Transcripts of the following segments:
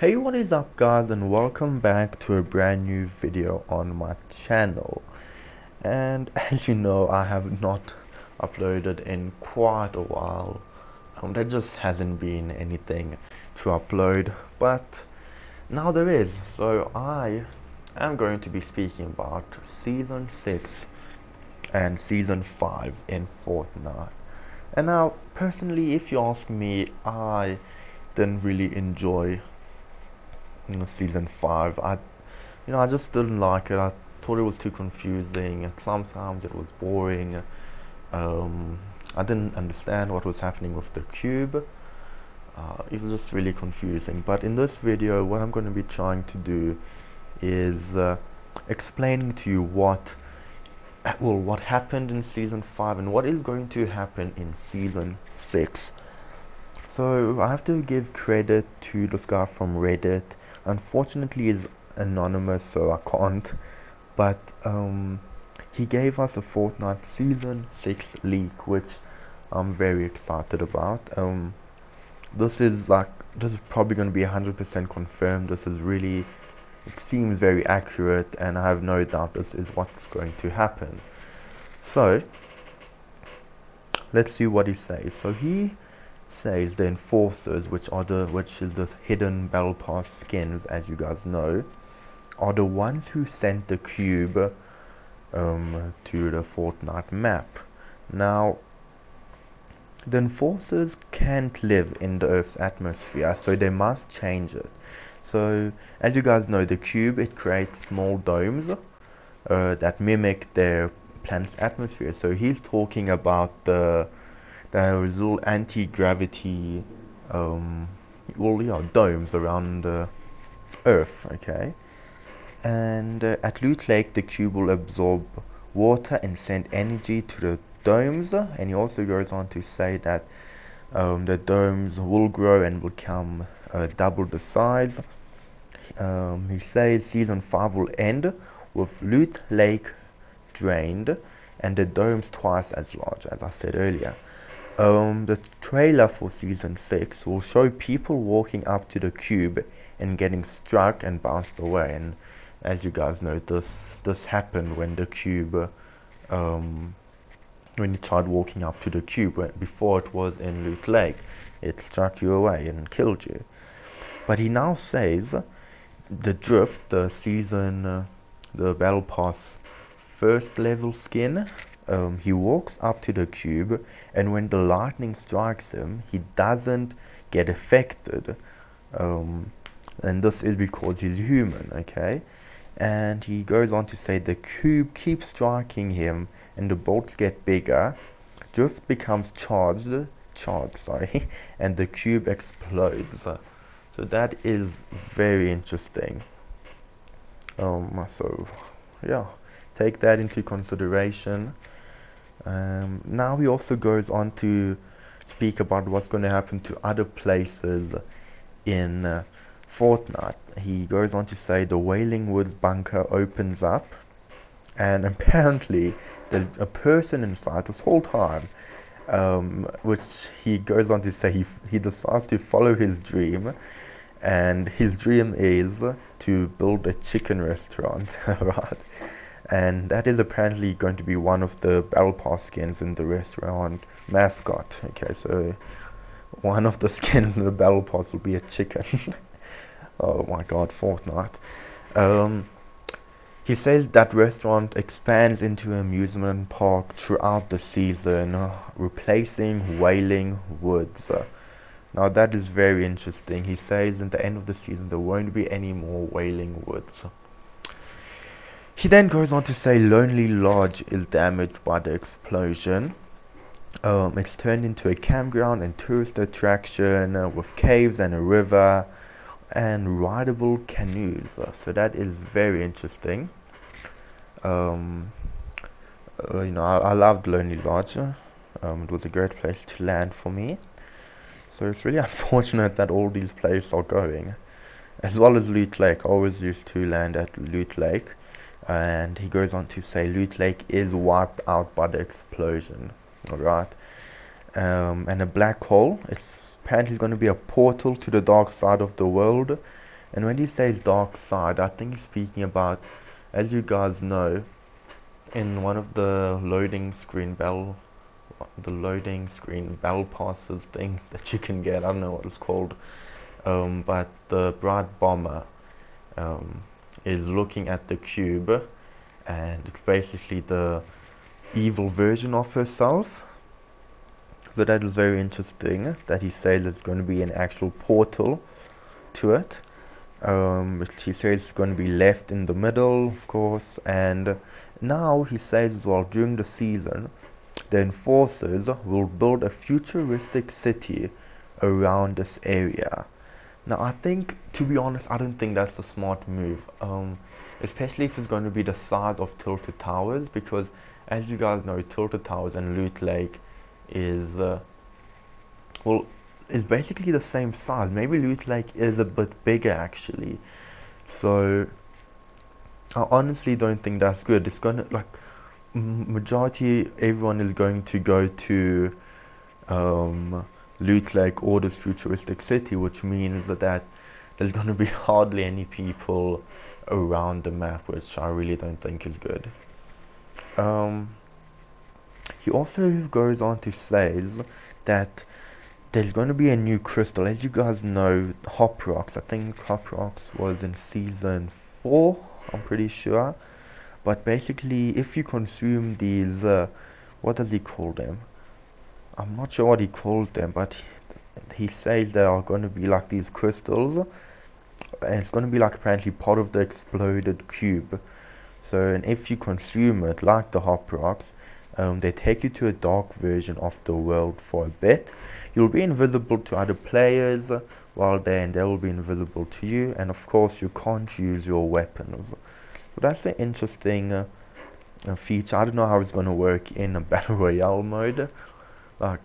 Hey, what is up guys, and welcome back to a brand new video on my channel. And as you know, I have not uploaded in quite a while. There just hasn't been anything to upload, but now there is. So I am going to be speaking about season 6 and season 5 in Fortnite. And now personally, if you ask me, I didn't really enjoy season 5. I just didn't like it. I thought it was too confusing. Sometimes it was boring. I didn't understand what was happening with the cube. It was just really confusing. But in this video, what I'm going to be trying to do is explaining to you what happened in season 5 and what is going to happen in season 6. So I have to give credit to this guy from Reddit. Unfortunately, he's anonymous, so I can't. But he gave us a Fortnite season 6 leak, which I'm very excited about. This is probably going to be 100% confirmed. It seems very accurate, and I have no doubt this is what's going to happen. So let's see what he says. So he says the enforcers, which is the hidden battle pass skins, as you guys know, are the ones who sent the cube to the Fortnite map. Now, the enforcers can't live in the Earth's atmosphere, so they must change it. So, as you guys know, the cube, it creates small domes that mimic their planet's atmosphere. So he's talking about those little anti-gravity domes around the Earth, okay? And at Loot Lake, the cube will absorb water and send energy to the domes. And he also goes on to say that the domes will grow and become double the size. He says season 5 will end with Loot Lake drained and the domes twice as large, as I said earlier. The trailer for season 6 will show people walking up to the cube and getting struck and bounced away. And as you guys know, this happened when the cube, when you tried walking up to the cube. Before it was in Loot Lake, it struck you away and killed you. But he now says the drift, the battle pass first level skin, he walks up to the cube, and when the lightning strikes him, he doesn't get affected. And this is because he's human, okay? And he goes on to say the cube keeps striking him, and the bolts get bigger. Drift becomes charged, and the cube explodes. So that is very interesting. So yeah, take that into consideration. Now he also goes on to speak about what's going to happen to other places in Fortnite. He goes on to say the Wailing Woods bunker opens up, and apparently there's a person inside this whole time, which he goes on to say he decides to follow his dream, and his dream is to build a chicken restaurant, right? And that is apparently going to be one of the battle pass skins in the restaurant mascot. Okay, so one of the skins in the battle pass will be a chicken. Oh my god, Fortnite. He says that restaurant expands into an amusement park throughout the season, replacing Wailing Woods. Now that is very interesting. He says at the end of the season there won't be any more Wailing Woods. He then goes on to say Lonely Lodge is damaged by the explosion. It's turned into a campground and tourist attraction with caves and a river and rideable canoes. So that is very interesting. I loved Lonely Lodge. It was a great place to land for me. So it's really unfortunate that all these places are going. As well as Loot Lake. I always used to land at Loot Lake. And he goes on to say Loot Lake is wiped out by the explosion. Alright. And a black hole is apparently going to be a portal to the dark side of the world. And when he says dark side, I think he's speaking about, as you guys know, in one of the loading screen bell passes thing that you can get, I don't know what it's called, but the bright bomber is looking at the cube, and it's basically the evil version of herself. So that was very interesting that he says it's going to be an actual portal to it. He says it's going to be left in the middle, of course, and now he says as well, during the season, the enforcers will build a futuristic city around this area. Now, I think, to be honest, I don't think that's a smart move, especially if it's going to be the size of Tilted Towers, because as you guys know, Tilted Towers and Loot Lake is is basically the same size. Maybe Loot Lake is a bit bigger actually. So I honestly don't think that's good. It's gonna, like, majority everyone is going to go to Loot Lake or this futuristic city, which means that there's going to be hardly any people around the map, which I really don't think is good. He also goes on to say that there's going to be a new crystal. As you guys know, Hop Rocks, I think Hop Rocks was in season 4, I'm pretty sure. But basically, if you consume these, what does he call them? I'm not sure what he calls them, but he says there are going to be like these crystals, and it's going to be like apparently part of the exploded cube. So, and if you consume it, like the Hop Rocks, they take you to a dark version of the world for a bit. You'll be invisible to other players while there, and they will be invisible to you. And of course, you can't use your weapons. So that's an interesting feature. I don't know how it's going to work in a battle royale mode. Like,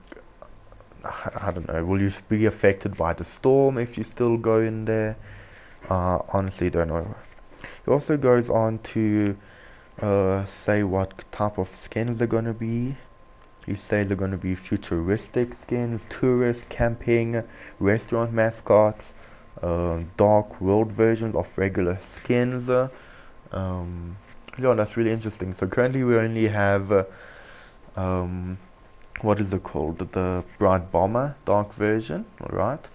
I don't know. Will you be affected by the storm if you still go in there? Honestly, don't know. He also goes on to say what type of skins they're going to be. You say they're going to be futuristic skins, tourist, camping, restaurant mascots, dark world versions of regular skins. Yeah, that's really interesting. So currently we only have, what is it called? The Bright Bomber dark version, alright?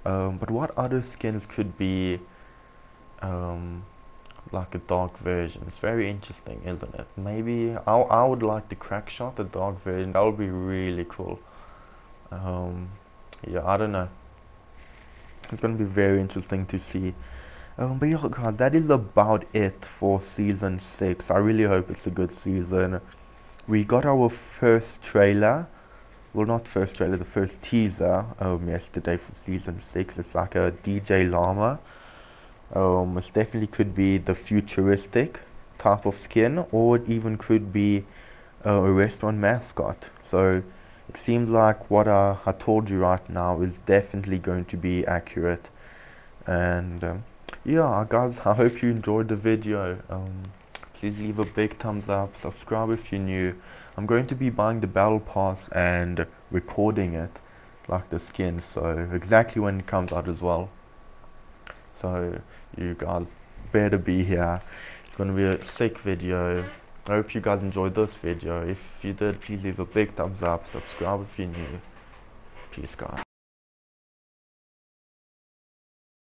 But what other skins could be like a dark version? It's very interesting, isn't it? Maybe I would like the crack shot, the dark version. That would be really cool. Yeah, I don't know. It's gonna be very interesting to see. But yeah, guys, that is about it for season 6. I really hope it's a good season. We got our first trailer. Well, not first trailer, the first teaser yesterday for season 6. It's like a DJ llama. It definitely could be the futuristic type of skin, or it even could be a restaurant mascot. So it seems like what I told you right now is definitely going to be accurate. And yeah, guys, I hope you enjoyed the video. Please leave a big thumbs up, subscribe if you're new. I'm going to be buying the battle pass and recording it, like the skin, so exactly when it comes out as well. So you guys better be here. It's going to be a sick video. I hope you guys enjoyed this video. If you did, please leave a big thumbs up, subscribe if you're new. Peace, guys.